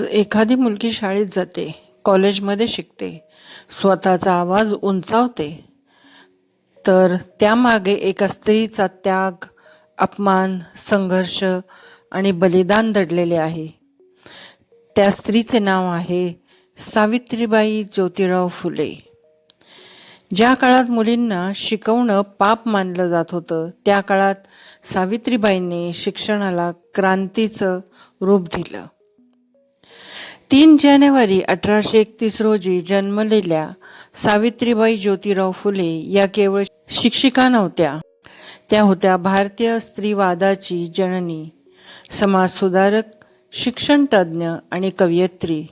एखादी मुलगी शाळेत जाते, कॉलेजमध्ये शिकते, स्वतःचा आवाज उंचावते, तर त्यामागे एका स्त्रीचा त्याग, अपमान, संघर्ष आणि बलिदान दडलेले आहे. त्या स्त्रीचे नाव आहे सावित्रीबाई ज्योतिराव फुले. ज्या काळात मुलींना शिकवणं पाप मानलं जात होतं, त्या काळात सावित्रीबाईंनी शिक्षणाला क्रांतीचं रूप दिलं. 3 जानेवारी 1831 रोजी जन्मलेल्या सावित्रीबाई ज्योतिराव फुले या केवळ शिक्षिका नव्हत्या, त्या होत्या भारतीय स्त्रीवादाची जननी, समाजसुधारक, शिक्षणतज्ज्ञ आणि कवयित्री.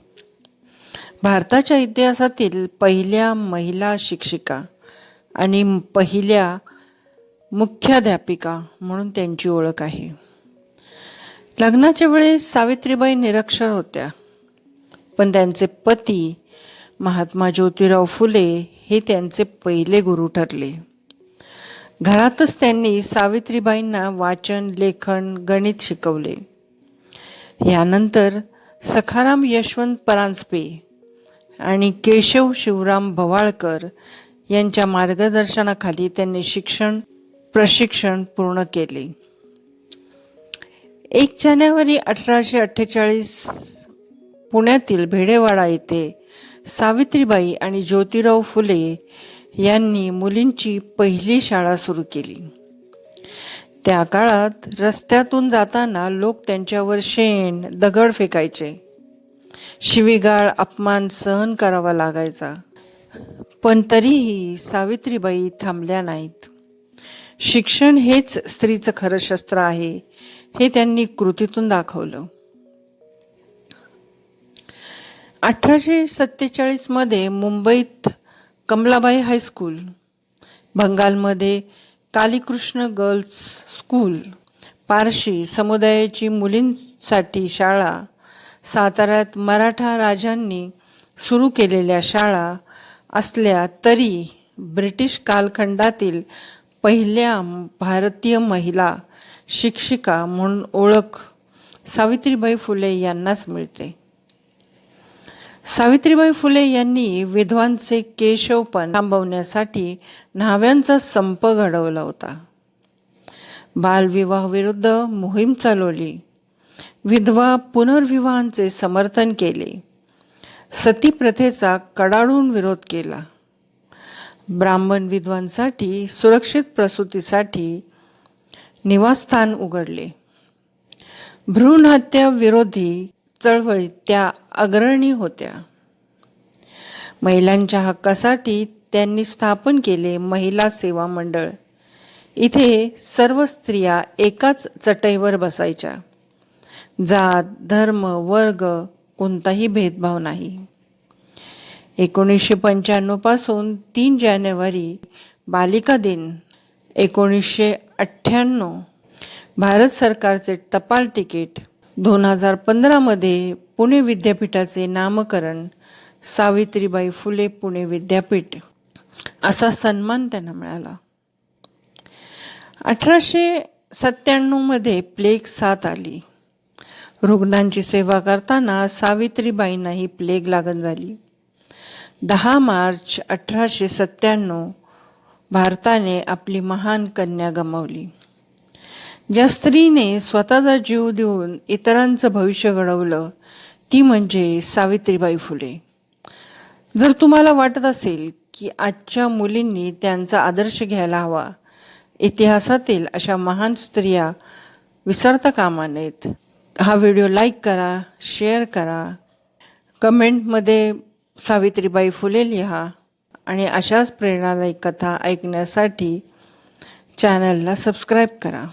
भारताच्या इतिहासातील पहिल्या महिला शिक्षिका आणि पहिल्या मुख्याध्यापिका म्हणून त्यांची ओळख आहे. लग्नाच्या वेळेस सावित्रीबाई निरक्षर होत्या, पण त्यांचे पती महात्मा ज्योतिराव फुले हे त्यांचे पहिले गुरु ठरले. घरातच त्यांनी सावित्रीबाईंना वाचन, लेखन, गणित शिकवले. यानंतर सखाराम यशवंत परांजपे आणि केशव शिवराम भवाळकर यांच्या मार्गदर्शनाखाली त्यांनी प्रशिक्षण पूर्ण केले. 1 जानेवारी 1848 पुण्यातील भेडेवाडा येथे सावित्रीबाई आणि ज्योतिराव फुले यांनी मुलींची पहिली शाळा सुरू केली. त्या काळात रस्त्यातून जाताना लोक त्यांच्यावर शेण, दगड फेकायचे. शिवीगाळ, अपमान सहन करावा लागायचा. पण तरीही सावित्रीबाई थांबल्या नाहीत. शिक्षण हेच स्त्रीचं खरं शस्त्र आहे, हे त्यांनी कृतीतून दाखवलं. 1847 मध्ये मुंबईत कमलाबाई हायस्कूल, बंगालमध्ये कालीकृष्ण गर्ल्स स्कूल, पारशी समुदायाची मुलींसाठी शाळा, साताऱ्यात मराठा राजांनी सुरू केलेल्या शाळा असल्या तरी ब्रिटिश कालखंडातील पहिल्या भारतीय महिला शिक्षिका म्हणून ओळख सावित्रीबाई फुले यांनाच मिळते. सावित्रीबाई फुले यांनी विधवांचे केशवपण थांबवण्यासाठी न्हाव्यांचा संप घडवला होता. बालविवाह विरुद्ध मोहीम चालवली. विधवा पुनर्विवाहांचे समर्थन केले. सती प्रथेचा कडाडून विरोध केला. ब्राह्मण विधवांसाठी सुरक्षित प्रसूतीसाठी निवासस्थान उघडले. भ्रूण हत्या विरोधी चळवळीत त्या अग्रणी होत्या. महिलांच्या हक्कासाठी त्यांनी स्थापन केले महिला सेवा मंडळ. इथे सर्व स्त्रिया एकाच चटईवर बसायच्या. जात, धर्म, वर्ग कोणताही भेदभाव नाही. 1995 पासून 3 जानेवारी बालिका दिन, 1998 भारत सरकारचे टपाल तिकीट, 2015 मध्ये पुणे विद्यापीठाचे नामकरण सावित्रीबाई फुले पुणे विद्यापीठ असा सन्मान त्यांना मिळाला. 1897 मध्ये प्लेग साथ आली. रुग्णांची सेवा करताना सावित्रीबाईंनाही प्लेग लागण झाली. 10 मार्च 1897 भारताने आपली महान कन्या गमावली. ज्या स्त्रीने स्वतःचा जीव देऊन इतरांचं भविष्य घडवलं ती म्हणजे सावित्रीबाई फुले. जर तुम्हाला वाटत असेल की आजच्या मुलींनी त्यांचा आदर्श घ्यायला हवा, इतिहासातील अशा महान स्त्रिया विसरता कामा नयेत. हा व्हिडिओ लाईक करा, शेअर करा, कमेंटमध्ये सावित्रीबाई फुले लिहा आणि अशाच प्रेरणादायी कथा ऐकण्यासाठी चॅनलला सबस्क्राईब करा.